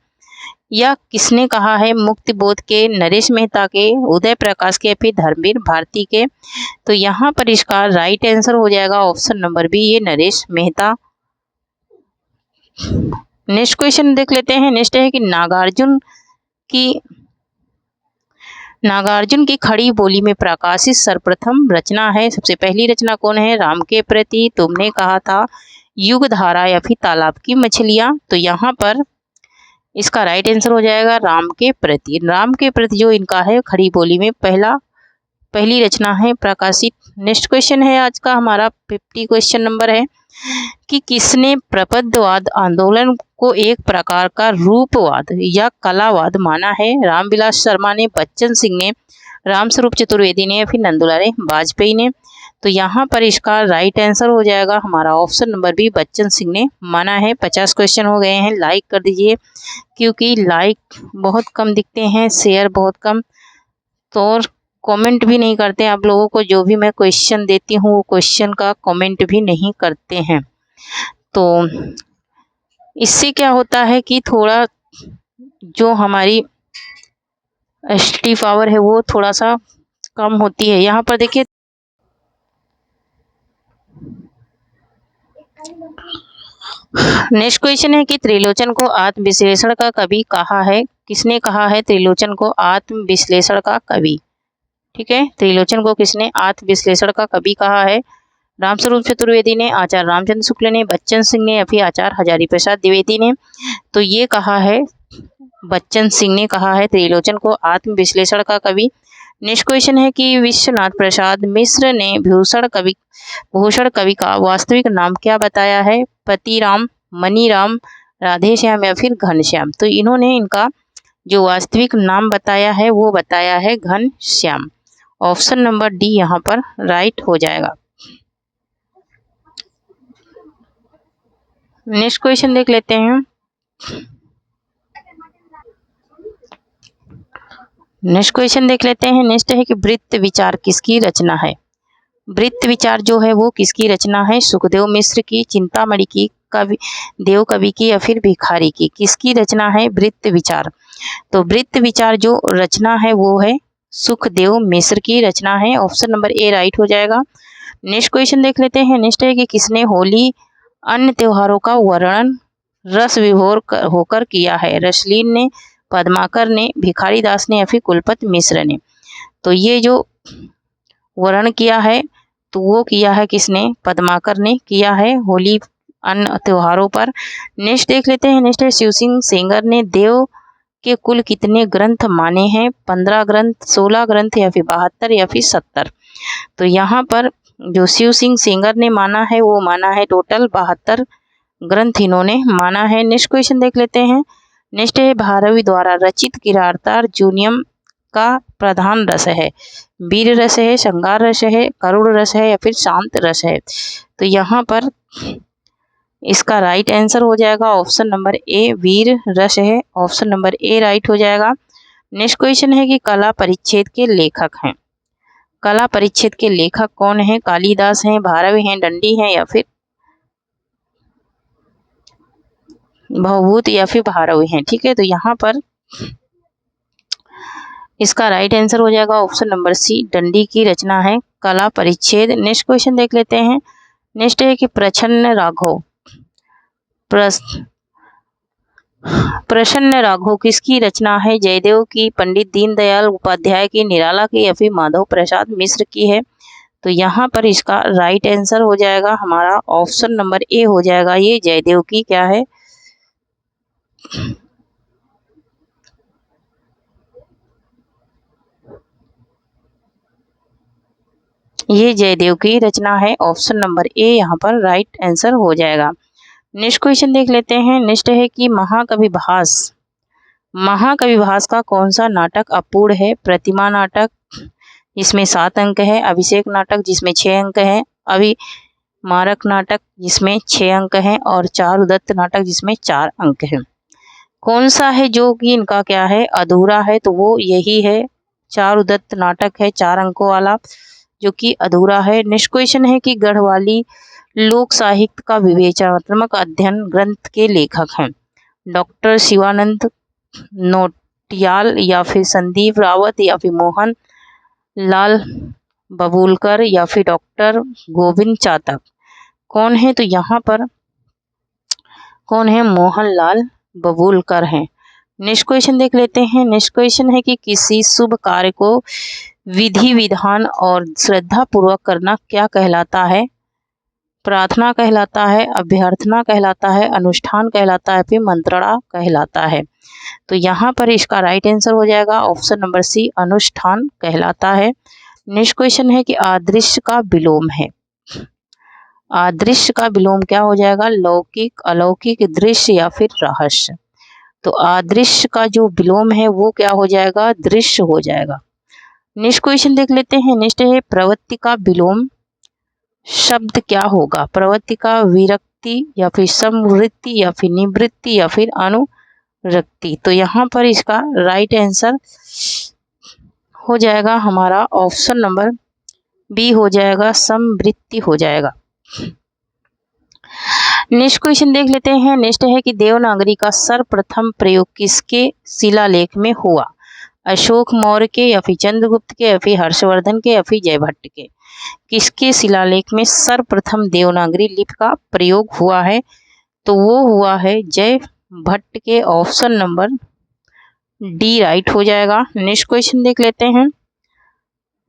यह किसने कहा है? मुक्तिबोध के, नरेश मेहता के, उदय प्रकाश के, फिर धर्मवीर भारती के। तो यहाँ पर इसका राइट आंसर हो जाएगा ऑप्शन नंबर बी, ये नरेश मेहता। नेक्स्ट क्वेश्चन देख लेते हैं। नेक्स्ट है कि नागार्जुन की खड़ी बोली में प्रकाशित सर्वप्रथम रचना है। सबसे पहली रचना कौन है? राम के प्रति, तुमने कहा था, युग धारा, या फिर तालाब की मछलियां। तो यहाँ पर इसका राइट आंसर हो जाएगा राम के प्रति। राम के प्रति जो इनका है खड़ी बोली में पहली रचना है प्रकाशित। नेक्स्ट क्वेश्चन है आज का हमारा 50 क्वेश्चन नंबर है कि किसने प्रपद्यवाद आंदोलन को एक प्रकार का रूपवाद या कलावाद माना है? रामविलास शर्मा ने, बच्चन सिंह ने, रामस्वरूप चतुर्वेदी ने, या फिर नंदुलाल वाजपेयी ने। तो यहाँ पर इसका राइट आंसर हो जाएगा हमारा option number B, Bachchan Singh ने माना है। 50 क्वेश्चन हो गए हैं। लाइक कर दीजिए, क्योंकि लाइक बहुत कम दिखते हैं, शेयर बहुत कम, तो कमेंट भी नहीं करते आप लोगों को। जो भी मैं क्वेश्चन देती हूँ वो क्वेश्चन का कमेंट भी नहीं करते हैं। तो इससे क्या होता है कि थोड़ा जो हमारी एसटी पावर है वो थोड़ा सा कम होती है। यहाँ पर देखिए नेक्स्ट क्वेश्चन है कि त्रिलोचन को आत्मविश्लेषण का कवि कहा है। किसने कहा है त्रिलोचन को आत्मविश्लेषण का कवि? ठीक है, त्रिलोचन को किसने आत्मविश्लेषण का कवि कहा है? रामस्वरूप चतुर्वेदी ने, आचार्य रामचंद्र शुक्ल ने, बच्चन सिंह ने, या फिर आचार्य हजारी प्रसाद द्विवेदी ने। तो ये कहा है बच्चन सिंह ने कहा है त्रिलोचन को आत्मविश्लेषण का कवि। नेक्स्ट क्वेश्चन है कि विश्वनाथ प्रसाद मिश्र ने भूषण कवि का वास्तविक नाम क्या बताया है? पतिराम, मनीराम, राधेश्याम, या फिर घनश्याम। तो इन्होंने इनका जो वास्तविक नाम बताया है वो बताया है घनश्याम। ऑप्शन नंबर डी यहाँ पर राइट हो जाएगा। नेक्स्ट क्वेश्चन देख लेते हैं। नेक्स्ट है कि वृत्त विचार किसकी रचना है? वृत्त विचार जो है वो किसकी रचना है? सुखदेव मिश्र की, चिंतामणि की, देव कवि की, या फिर भिखारी की। किसकी रचना है वृत्त विचार? तो वृत्त विचार जो रचना है वो है सुखदेव मिश्र की रचना है। ऑप्शन नंबर ए राइट हो जाएगा। नेक्स्ट क्वेश्चन देख लेते हैं। नेक्स्ट है कि किसने होली अन्य त्योहारों का वर्णन रस विभोर होकर किया है? रसलीन ने, पद्माकर ने, भिखारी दास ने या फिर कुलपत मिश्र ने? तो ये जो वर्णन किया है तो वो किया है किसने? पद्माकर ने किया है होली अन्य त्योहारों पर। नेक्स्ट देख लेते हैं। नेक्स्ट है शिव सिंह सेंगर ने देव के कुल कितने ग्रंथ माने हैं? 15 ग्रंथ, 16 ग्रंथ या फिर 72 या फिर 70? तो यहाँ पर जो शिव सिंह सेंगर ने माना है वो माना है टोटल 72 ग्रंथ इन्होंने माना है। नेक्स्ट क्वेश्चन देख लेते हैं। नेक्स्ट है भारवी द्वारा रचित किरातार्जुनीयम जूनियम का प्रधान रस है? वीर रस है, श्रृंगार रस है, करुण रस है या फिर शांत रस है? तो यहाँ पर इसका राइट आंसर हो जाएगा ऑप्शन नंबर ए, वीर रस है। ऑप्शन नंबर ए राइट हो जाएगा। नेक्स्ट क्वेश्चन है कि कला परिच्छेद के लेखक हैं? कला परिच्छेद के लेखक कौन है? कालिदास हैं, भारवी हैं, दंडी हैं या फिर भवभूत या फिर भारवी हैं? ठीक है, तो यहाँ पर इसका राइट आंसर हो जाएगा ऑप्शन नंबर सी, दंडी की रचना है कला परिच्छेद। नेक्स्ट क्वेश्चन देख लेते हैं। नेक्स्ट है कि प्रसन्न राघव किसकी रचना है? जयदेव की, पंडित दीनदयाल उपाध्याय की, निराला की या फिर माधव प्रसाद मिश्र की है? तो यहाँ पर इसका राइट आंसर हो जाएगा हमारा ऑप्शन नंबर ए हो जाएगा, ये जयदेव की क्या है? ये जयदेव की रचना है। ऑप्शन नंबर ए यहाँ पर राइट आंसर हो जाएगा। नेक्स्ट क्वेश्चन देख लेते हैं। नेक्स्ट है कि महाकवि भास का कौन सा नाटक अपूर्ण है? प्रतिमा नाटक जिसमें 7 अंक है, अभिषेक नाटक जिसमें 6 अंक है, अभिमारक नाटक जिसमें 6 अंक है और चारुदत्त नाटक जिसमें 4 अंक है? कौन सा है जो कि इनका क्या है अधूरा है? तो वो यही है, चारुदत्त नाटक है 4 अंकों वाला जो कि अधूरा है। नेक्स्ट क्वेश्चन है कि गढ़वाली लोक साहित्य का विवेचनात्मक अध्ययन ग्रंथ के लेखक हैं? डॉक्टर शिवानंद नोटियाल या फिर संदीप रावत या फिर मोहन लाल बबूलकर या फिर डॉक्टर गोविंद चातक? कौन है? तो यहाँ पर कौन है? मोहन लाल बबूलकर हैं। नेक्स्ट क्वेश्चन देख लेते हैं। नेक्स्ट क्वेश्चन है कि किसी शुभ कार्य को विधि विधान और श्रद्धा पूर्वक करना क्या कहलाता है? प्रार्थना कहलाता है, अभ्यर्थना कहलाता है, अनुष्ठान कहलाता है, फिर मंत्रणा कहलाता है? तो यहाँ पर इसका राइट आंसर हो जाएगा ऑप्शन नंबर सी, अनुष्ठान कहलाता है। नेक्स्ट क्वेश्चन है कि अदृश्य का विलोम है? अदृश्य का विलोम क्या हो जाएगा? लौकिक, अलौकिक, दृश्य या फिर रहस्य? तो अदृश्य का जो विलोम है वो क्या हो जाएगा? दृश्य हो जाएगा। नेक्स्ट क्वेश्चन देख लेते हैं। नेक्स्ट है प्रवृत्ति का विलोम शब्द क्या होगा? प्रवृत्ति का विरक्ति या फिर समवृत्ति या फिर निवृत्ति या फिर अनुरक्ति? तो यहाँ पर इसका राइट आंसर हो जाएगा हमारा ऑप्शन नंबर बी हो जाएगा, समवृत्ति हो जाएगा। नेक्स्ट क्वेश्चन देख लेते हैं। नेक्स्ट है कि देवनागरी का सर्वप्रथम प्रयोग किसके शिलालेख में हुआ? अशोक मौर्य के या फिर चंद्रगुप्त के या फिर हर्षवर्धन के या फिर जयभट्ट के? किसके शिलालेख में सर्वप्रथम देवनागरी लिपि का प्रयोग हुआ है? तो वो हुआ है जयभट्ट के। ऑप्शन नंबर डी राइट हो जाएगा। नेक्स्ट क्वेश्चन देख लेते हैं।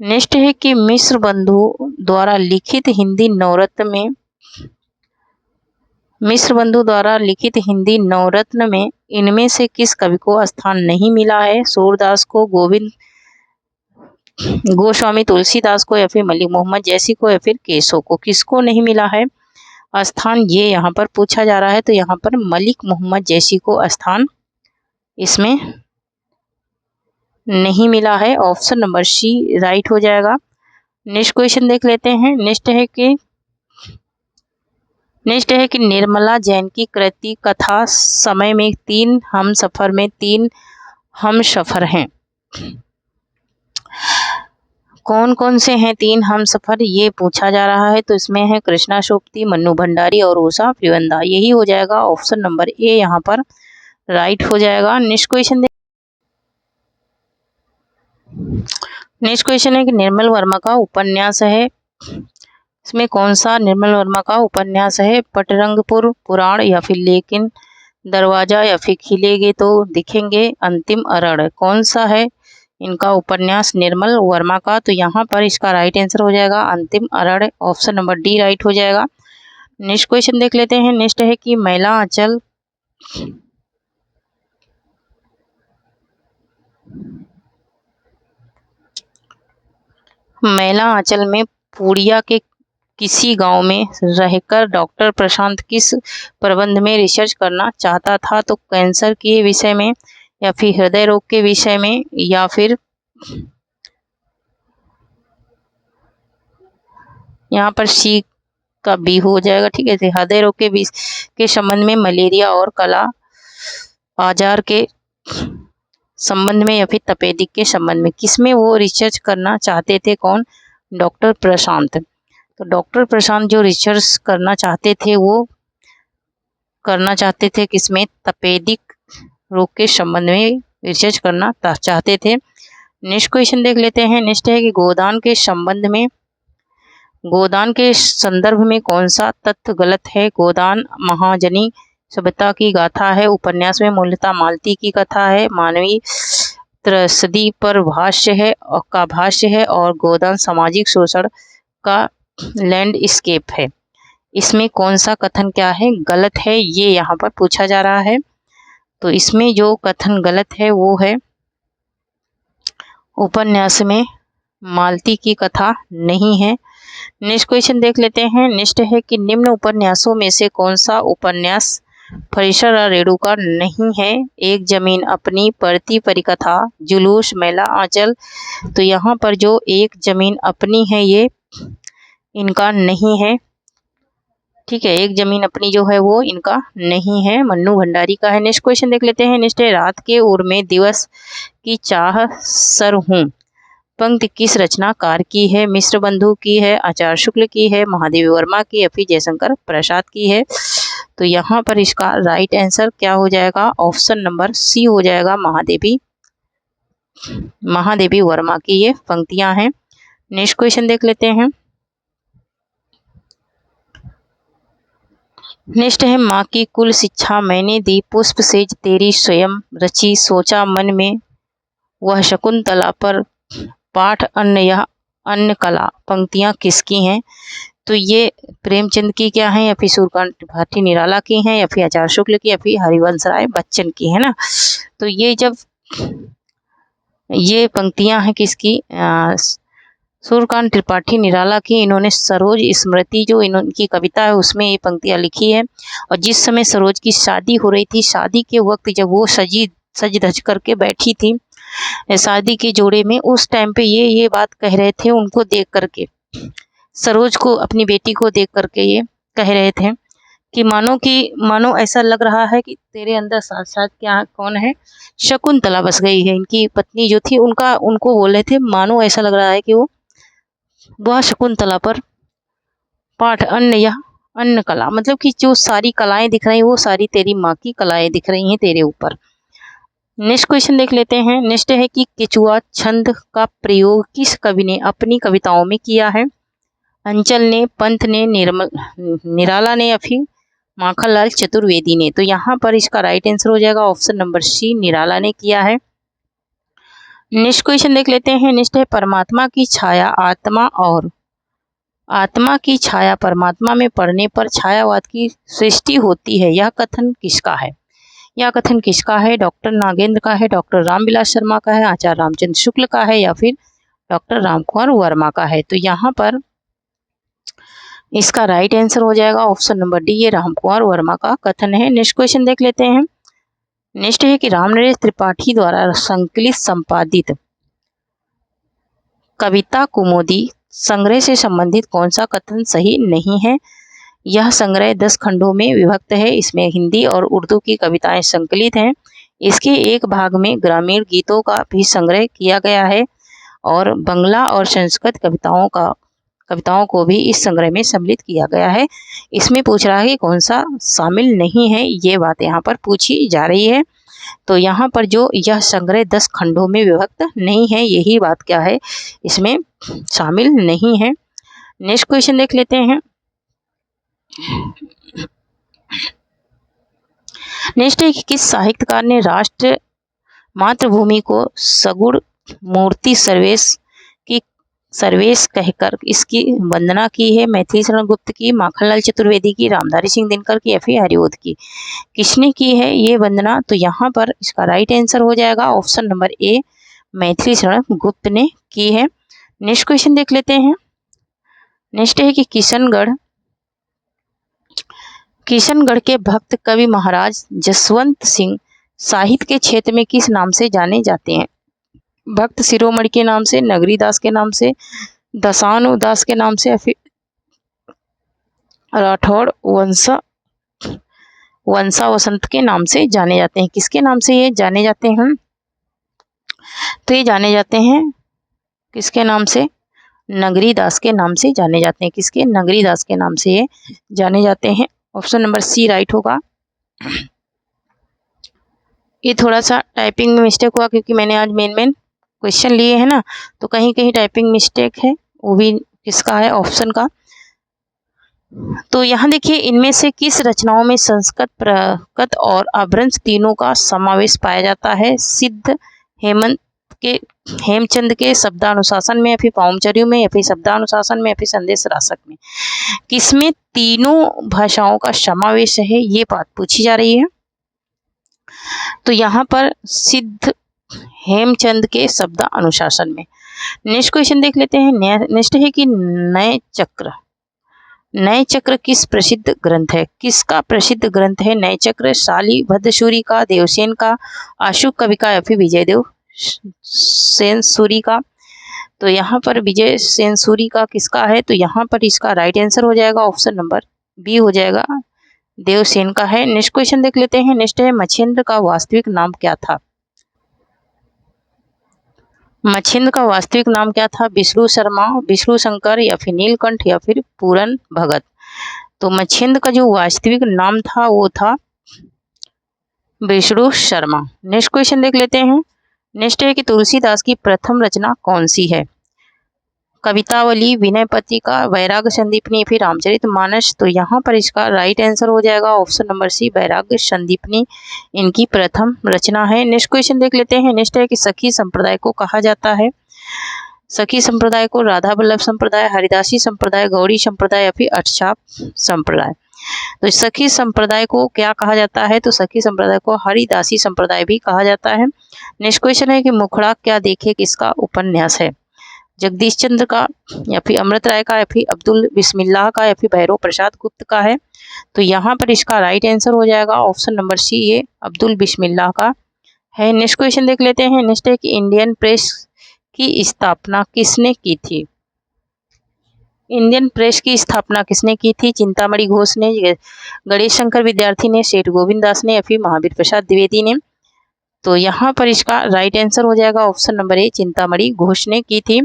नेक्स्ट है कि मिश्र बंधु द्वारा लिखित हिंदी नवरत्न में इनमें से किस कवि को स्थान नहीं मिला है? सूरदास को, गोविंद गोस्वामी तुलसीदास को या फिर मलिक मोहम्मद जैसी को या फिर केशव को? किसको नहीं मिला है स्थान, ये यहाँ पर पूछा जा रहा है। तो यहाँ पर मलिक मोहम्मद जैसी को स्थान इसमें नहीं मिला है। ऑप्शन नंबर सी राइट हो जाएगा। नेक्स्ट क्वेश्चन देख लेते हैं। नेक्स्ट है कि निर्मला जैन की कृति कथा समय में 3 हमसफर में 3 हमसफर हैं? कौन कौन से हैं 3 हमसफर, ये पूछा जा रहा है। तो इसमें है कृष्णा सोपती, मन्नू भंडारी और उषा प्रियंदा। यही हो जाएगा ऑप्शन नंबर ए यहाँ पर राइट हो जाएगा। नेक्स्ट क्वेश्चन है कि निर्मल वर्मा का उपन्यास है इसमें कौन सा निर्मल वर्मा का उपन्यास है? पटरंगपुर पुराण या फिर लेकिन दरवाजा या फिर खिलेंगे तो दिखेंगे, अंतिम अरण्य, कौन सा है इनका उपन्यास निर्मल वर्मा का? तो यहाँ पर इसका राइट आंसर हो जाएगा अंतिम अरण्य, ऑप्शन नंबर डी राइट हो जाएगा। नेक्स्ट क्वेश्चन देख लेते हैं। नेक्स्ट है कि मैला आंचल में पूड़िया के किसी गांव में रहकर डॉक्टर प्रशांत किस प्रबंध में रिसर्च करना चाहता था? तो कैंसर के विषय में या फिर हृदय रोग के विषय में या फिर यहाँ पर सी का बी हो जाएगा। ठीक है, हृदय रोग के संबंध में, मलेरिया और काला आजार के संबंध में या फिर तपेदिक के संबंध में, किसमें वो रिसर्च करना चाहते थे? कौन? डॉक्टर प्रशांत। तो डॉक्टर प्रशांत जो रिसर्च करना चाहते थे वो करना चाहते थे किसमें? तपेदिक रोग के संबंध में रिसर्च करना चाहते थे। नेक्स्ट क्वेश्चन देख लेते हैं। नेक्स्ट है कि गोदान के संदर्भ में कौन सा तथ्य गलत है? गोदान महाजनी सभ्यता की गाथा है, उपन्यास में मूलतः मालती की कथा है, मानवीय त्रसदी पर भाष्य है और गोदान सामाजिक शोषण का लैंडस्केप है। इसमें कौन सा कथन क्या है? गलत है, ये यहाँ पर पूछा जा रहा है। तो इसमें जो कथन गलत है वो है उपन्यास में मालती की कथा नहीं है। नेक्स्ट क्वेश्चन देख लेते हैं। नेक्स्ट है कि निम्न उपन्यासों में से कौन सा उपन्यास फरीशर और रेणुका नहीं है? एक जमीन अपनी, पढ़ती परिकथा, जुलूस, मैला आंचल। तो यहाँ पर जो एक जमीन अपनी है ये इनका नहीं है। ठीक है, एक जमीन अपनी जो है वो इनका नहीं है, मन्नू भंडारी का है। नेक्स्ट क्वेश्चन देख लेते हैं। नेक्स्ट है रात के ओर में दिवस की चाह सर हूँ, पंक्ति किस रचनाकार की है? मिश्र बंधु की है, आचार्य शुक्ल की है, महादेवी वर्मा की या फिर जयशंकर प्रसाद की है? तो यहाँ पर इसका राइट आंसर क्या हो जाएगा? ऑप्शन नंबर सी हो जाएगा, महादेवी वर्मा की ये पंक्तियां हैं। नेक्स्ट क्वेश्चन देख लेते हैं। नेक्स्ट है माँ की कुल शिक्षा मैंने दी, पुष्प सेज तेरी स्वयं रची, सोचा मन में वह शकुंतला पर पाठ अन्न या अन्न कला, पंक्तियां किसकी हैं? तो ये प्रेमचंद की क्या है या फिर सूर्यकांत त्रिपाठी निराला की हैं या फिर आचार्य शुक्ल की या फिर हरिवंश राय बच्चन की है ना। तो ये पंक्तियां हैं किसकी? सूर्यकांत त्रिपाठी निराला की। इन्होंने सरोज स्मृति जो इनकी कविता है उसमें ये पंक्तियां लिखी है। और जिस समय सरोज की शादी हो रही थी, शादी के वक्त जब वो सज धज करके बैठी थी शादी के जोड़े में, उस टाइम पे ये बात कह रहे थे उनको देख करके, सरोज को, अपनी बेटी को देख करके ये कह रहे थे कि मानो ऐसा लग रहा है कि तेरे अंदर साथ क्या कौन है? शकुंतला बस गई है। इनकी पत्नी जो थी उनको बोल रहे थे मानो ऐसा लग रहा है कि वह शकुंतला पर पाठ अन्न या अन्न कला, मतलब कि जो सारी कलाएं दिख रही वो सारी तेरी माँ की कलाएं दिख रही हैं तेरे ऊपर। नेक्स्ट क्वेश्चन देख लेते हैं। नेक्स्ट है कि केचुआ छंद का प्रयोग किस कवि ने अपनी कविताओं में किया है? अंचल ने, पंत ने, निराला ने या फिर माखनलाल चतुर्वेदी ने? तो यहाँ पर इसका राइट आंसर हो जाएगा ऑप्शन नंबर सी, निराला ने किया है। नेक्स्ट क्वेश्चन देख लेते हैं। नेक्स्ट है परमात्मा की छाया आत्मा और आत्मा की छाया परमात्मा में पड़ने पर छायावाद की सृष्टि होती है, यह कथन किसका है? यह कथन किसका है? डॉक्टर नागेंद्र का है, डॉक्टर रामविलास शर्मा का है, आचार्य रामचंद्र शुक्ल का है या फिर डॉक्टर रामकुमार वर्मा का है? तो यहाँ पर इसका राइट आंसर हो जाएगा ऑप्शन नंबर डी, ये रामकुमार वर्मा का कथन है। नेक्स्ट क्वेश्चन देख लेते हैं। नेक्स्ट है कि रामनरेश त्रिपाठी द्वारा संकलित संपादित कविता कुमुदी संग्रह से संबंधित कौन सा कथन सही नहीं है? यह संग्रह 10 खंडों में विभक्त है, इसमें हिंदी और उर्दू की कविताएं संकलित हैं। इसके एक भाग में ग्रामीण गीतों का भी संग्रह किया गया है और बांग्ला और संस्कृत कविताओं को भी इस संग्रह में सम्मिलित किया गया है। इसमें पूछ रहा है कि कौन सा शामिल नहीं है, ये बात यहाँ पर पूछी जा रही है। तो यहाँ पर जो यह संग्रह 10 खंडों में विभक्त नहीं है, यही बात क्या है इसमें शामिल नहीं है। नेक्स्ट क्वेश्चन देख लेते हैं। नेक्स्ट है कि किस साहित्यकार ने राष्ट्र मातृभूमि को सगुण मूर्ति सर्वेश कहकर इसकी वंदना की है? मैथिली शरण गुप्त की, माखनलाल चतुर्वेदी की, रामधारी सिंह दिनकर की या फिर हरिओद की? किसने की है ये वंदना? तो यहाँ पर इसका राइट आंसर हो जाएगा option number A, Maithili Sharan Gupt ने की है। नेक्स्ट क्वेश्चन देख लेते हैं। नेक्स्ट है कि किशनगढ़ के भक्त कवि महाराज जसवंत सिंह साहित्य के क्षेत्र में किस नाम से जाने जाते हैं? भक्त शिरोमणि के नाम से, नगरी दास के नाम से, दसानु दास के नाम से या फिर राठौड़ वंशा वसंत के नाम से जाने जाते हैं? किसके नाम से ये जाने जाते हैं? तो ये जाने जाते हैं किसके नाम से? नगरी दास के नाम से जाने जाते हैं। किसके? नगरी दास के नाम से ये जाने जाते हैं। ऑप्शन नंबर सी राइट होगा। ये थोड़ा सा टाइपिंग में मिस्टेक हुआ क्योंकि मैंने आज मेन क्वेश्चन लिए हैं ना, तो कहीं कहीं टाइपिंग मिस्टेक है, वो भी किसका है? ऑप्शन का। तो यहाँ देखिए, इनमें से किस रचनाओं में संस्कृत, प्राकृत और अपभ्रंश तीनों का समावेश पाया जाता है? सिद्ध हेमचंद के शब्दानुशासन में या फिर पाउमचर्यों में या फिर शब्दानुशासन में या फिर संदेश रासक में? किसमें तीनों भाषाओं का समावेश है, ये बात पूछी जा रही है। तो यहाँ पर सिद्ध हेमचंद के शब्दानुशासन में। नेक्स्ट क्वेश्चन देख लेते हैं। नेक्स्ट है कि नए चक्र किस प्रसिद्ध ग्रंथ है? किसका प्रसिद्ध ग्रंथ है नए चक्र? शालिभद्रसूरी का, देवसेन का, आशु कवि का या फिर विजयदेव सेनसूरी का? तो यहाँ पर विजय सेनसूरी का किसका है? तो यहाँ पर इसका राइट आंसर हो जाएगा ऑप्शन नंबर बी हो जाएगा, देवसेन का है। नेक्स्ट क्वेश्चन देख लेते हैं। नेक्स्ट है मच्छिंद्र का वास्तविक नाम क्या था? मच्छिंद्र का वास्तविक नाम क्या था? विष्णु शर्मा, विष्णु शंकर या फिर नीलकंठ या फिर पूरन भगत? तो मच्छिंद्र का जो वास्तविक नाम था वो था विष्णु शर्मा। नेक्स्ट क्वेश्चन देख लेते हैं। नेक्स्ट है कि तुलसीदास की प्रथम रचना कौन सी है? कवितावली, विनय पत्रिका, वैराग्य संदीपनी, फिर रामचरितमानस? तो यहाँ पर इसका राइट आंसर हो जाएगा ऑप्शन नंबर सी, वैराग्य संदीपनी इनकी प्रथम रचना है। नेक्स्ट क्वेश्चन देख लेते हैं। नेक्स्ट है कि सखी संप्रदाय को कहा जाता है? सखी संप्रदाय को राधा वल्लभ संप्रदाय, हरिदासी संप्रदाय, गौड़ी संप्रदाय या फिर अठछाप संप्रदाय? तो सखी संप्रदाय को क्या कहा जाता है? तो सखी संप्रदाय को हरिदासी संप्रदाय भी कहा जाता है। नेक्स्ट क्वेश्चन है कि मुखड़ा क्या देखे किसका उपन्यास है? जगदीश चंद्र का या फिर अमृत राय का या फिर अब्दुल बिस्मिल्लाह का या फिर भैरव प्रसाद गुप्त का है? तो यहाँ पर इसका राइट आंसर हो जाएगा ऑप्शन नंबर सी, ये अब्दुल बिस्मिल्लाह का है। नेक्स्ट क्वेश्चन देख लेते हैं। नेक्स्ट है कि इंडियन प्रेस की स्थापना किसने की थी? इंडियन प्रेस की स्थापना किसने की थी? चिंतामणि घोष ने, गणेश शंकर विद्यार्थी ने, सेठ गोविंद दास ने या फिर महावीर प्रसाद द्विवेदी ने? तो यहाँ पर इसका राइट आंसर हो जाएगा option number A, Chintamani Ghosh ने की थी।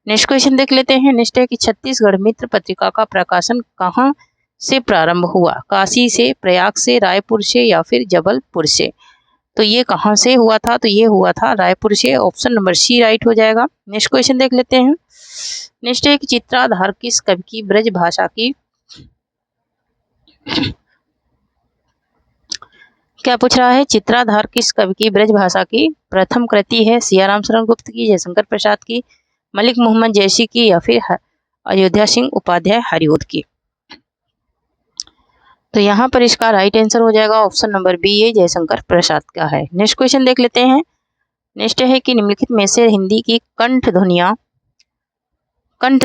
नेक्स्ट क्वेश्चन देख लेते हैं। नेक्स्ट है कि छत्तीसगढ़ मित्र पत्रिका का प्रकाशन कहाँ से प्रारंभ हुआ? काशी से, प्रयाग से, रायपुर से या फिर जबलपुर से? तो ये कहाँ से हुआ था? तो ये हुआ था रायपुर से, ऑप्शन नंबर सी राइट हो जाएगा। नेक्स्ट क्वेश्चन देख लेते हैं। नेक्स्ट है कि चित्राधार किस कवि की ब्रज भाषा की क्या पूछ रहा है? चित्राधार किस कवि की ब्रज भाषा की प्रथम कृति है? सियाराम शरण गुप्त की, जयशंकर प्रसाद की, मलिक मोहम्मद जैसी की या फिर अयोध्या सिंह उपाध्याय हरिओद की? तो यहाँ पर इसका राइट आंसर हो जाएगा ऑप्शन नंबर बी, ये जयशंकर प्रसाद का है। नेक्स्ट क्वेश्चन देख लेते हैं। नेक्स्ट है कि निम्नलिखित में से हिंदी की कंठ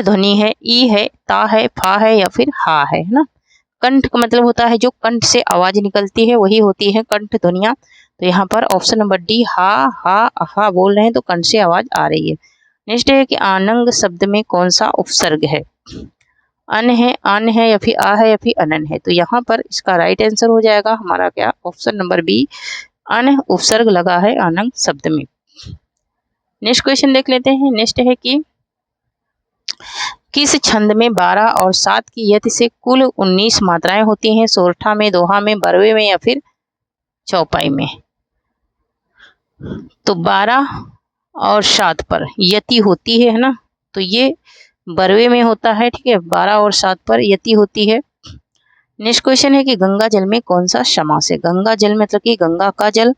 ध्वनि है, ई है, ता है, फा है या फिर हा है ना? कंठ का मतलब होता है जो कंठ से आवाज निकलती है, वही होती है कंठ ध्वनियां। तो यहाँ पर ऑप्शन नंबर डी, हा, हा बोल रहे हैं तो कंठ से आवाज आ रही है। नेक्स्ट है कि आनंग शब्द में कौन सा उपसर्ग है? अन है, आन है या फिर आ है या फिर अनन है? तो यहाँ पर इसका राइट आंसर हो जाएगा हमारा क्या, ऑप्शन नंबर बी, अन उपसर्ग लगा है आनंग शब्द में। नेक्स्ट क्वेश्चन देख लेते हैं। नेक्स्ट है कि किस छंद में 12 और 7 की यति से कुल 19 मात्राएं होती हैं? सोरठा में, दोहा में, बरवे में या फिर चौपाई में? तो 12 और 7 पर यति होती है ना, तो ये बरवे में होता है, ठीक है। 12 और 7 पर यति होती है। नेक्स्ट क्वेश्चन है कि गंगा जल में कौन सा समास है। गंगा जल मतलब कि गंगा का जल,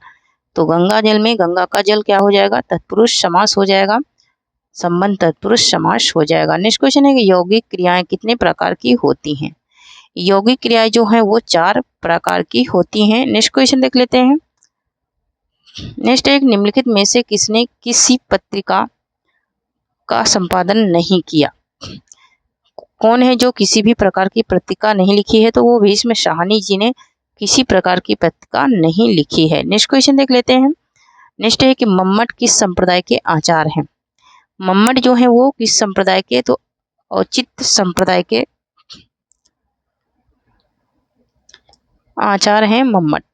तो गंगा जल में गंगा का जल क्या हो जाएगा, तत्पुरुष समास हो जाएगा, संबंध तत्पुरुष समास हो जाएगा। नेक्स्ट क्वेश्चन है कि यौगिक क्रियाएं कितने प्रकार की होती हैं। यौगिक क्रियाएं जो हैं वो 4 प्रकार की होती हैं। नेक्स्ट क्वेश्चन देख लेते हैं। नेक्स्ट एक, निम्नलिखित में से किसने किसी पत्रिका का संपादन नहीं किया। कौन है जो किसी भी प्रकार की पत्रिका नहीं लिखी है, तो वो भीष्म साहनी जी ने किसी प्रकार की पत्रिका नहीं लिखी है। नेक्स्ट क्वेश्चन देख लेते हैं। नेक्स्ट है कि मम्मट किस संप्रदाय के आचार हैं। मम्मट जो है वो किस संप्रदाय के, तो औचित्य संप्रदाय के आचार हैं मम्मट।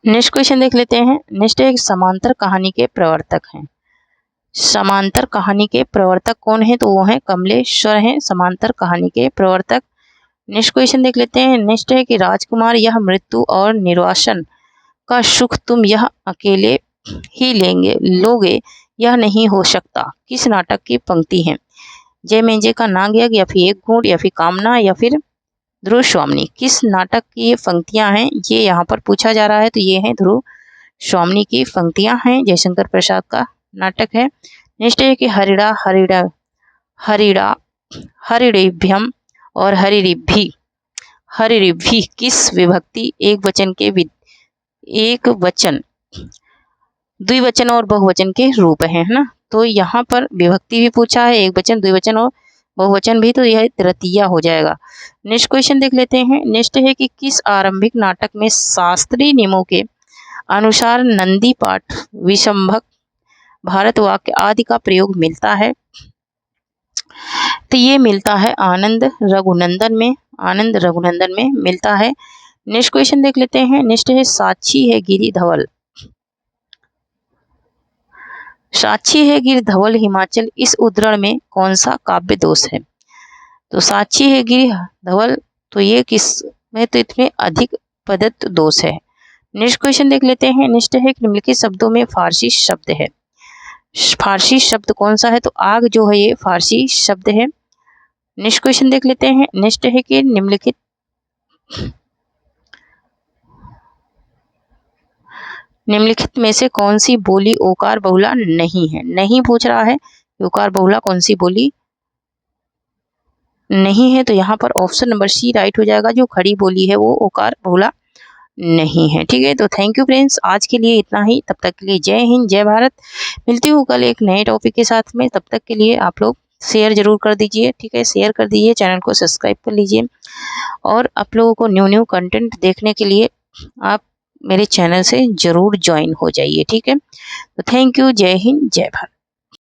नेक्स्ट क्वेश्चन देख लेते हैं। नेक्स्ट है समांतर कहानी के प्रवर्तक हैं। समांतर कहानी के प्रवर्तक कौन है, तो वो है कमलेश्वर हैं समांतर कहानी के प्रवर्तक। नेक्स्ट क्वेश्चन देख लेते हैं। नेक्स्ट है कि राजकुमार यह मृत्यु और निर्वासन का सुख तुम यह अकेले ही लोगे यह नहीं हो सकता, किस नाटक की पंक्ति है। जय मेंजे का नाग यज्ञ, या फिर एक घूंट, या फिर कामना, या फिर ध्रुव स्वामिनी, किस नाटक की ये पंक्तियां हैं, ये यहाँ पर पूछा जा रहा है। तो ये है ध्रुव स्वामिनी की पंक्तियां हैं, जयशंकर प्रसाद का नाटक है। नेक्स्ट है कि हरिड़ा हरिड़ा हरिड़ा हरिभ्यम और हरिभि किस विभक्ति एक वचन द्विवचन और बहुवचन के रूप है ना। तो यहाँ पर विभक्ति भी पूछा है, एक वचन, द्विवचन और बहुवचन भी, तो यह तृतीया हो जाएगा। नेक्स्ट क्वेश्चन देख लेते हैं। नेक्स्ट है कि किस आरंभिक नाटक में शास्त्रीय नियमों के अनुसार नंदी पाठ, विशंभक, भारत वाक्य आदि का प्रयोग मिलता है। तो ये मिलता है आनंद रघुनंदन में मिलता है। नेक्स्ट क्वेश्चन देख लेते हैं। नेक्स्ट है साक्षी है गिरि धवल। साक्षी है गिरि धवल हिमाचल, इस उद्धरण में कौन सा काव्य दोष है। तो साक्षी है गिरि धवल, तो ये किस में, तो इसमें अधिक पदत्व दोष है। नेक्स्ट क्वेश्चन देख लेते हैं। नेक्स्ट है निम्नलिखित शब्दों में फारसी शब्द है। फारसी शब्द कौन सा है, तो आग जो है ये फारसी शब्द है। नेक्स्ट क्वेश्चन देख लेते हैं। नेक्स्ट है कि निम्नलिखित में से कौन सी बोली ओकार बहुला नहीं है। नहीं पूछ रहा है, ओकार बहुला कौन सी बोली नहीं है, तो यहाँ पर ऑप्शन नंबर सी राइट हो जाएगा। जो खड़ी बोली है वो ओकार बहुला नहीं है, ठीक है। तो थैंक यू फ्रेंड्स, आज के लिए इतना ही। तब तक के लिए जय हिंद, जय भारत। मिलती हूँ कल एक नए टॉपिक के साथ में। तब तक के लिए आप लोग शेयर जरूर कर दीजिए, ठीक है। शेयर कर दीजिए, चैनल को सब्सक्राइब कर लीजिए, और आप लोगों को न्यू कंटेंट देखने के लिए आप मेरे चैनल से जरूर ज्वाइन हो जाइए, ठीक है। तो थैंक यू, जय हिंद, जय भारत।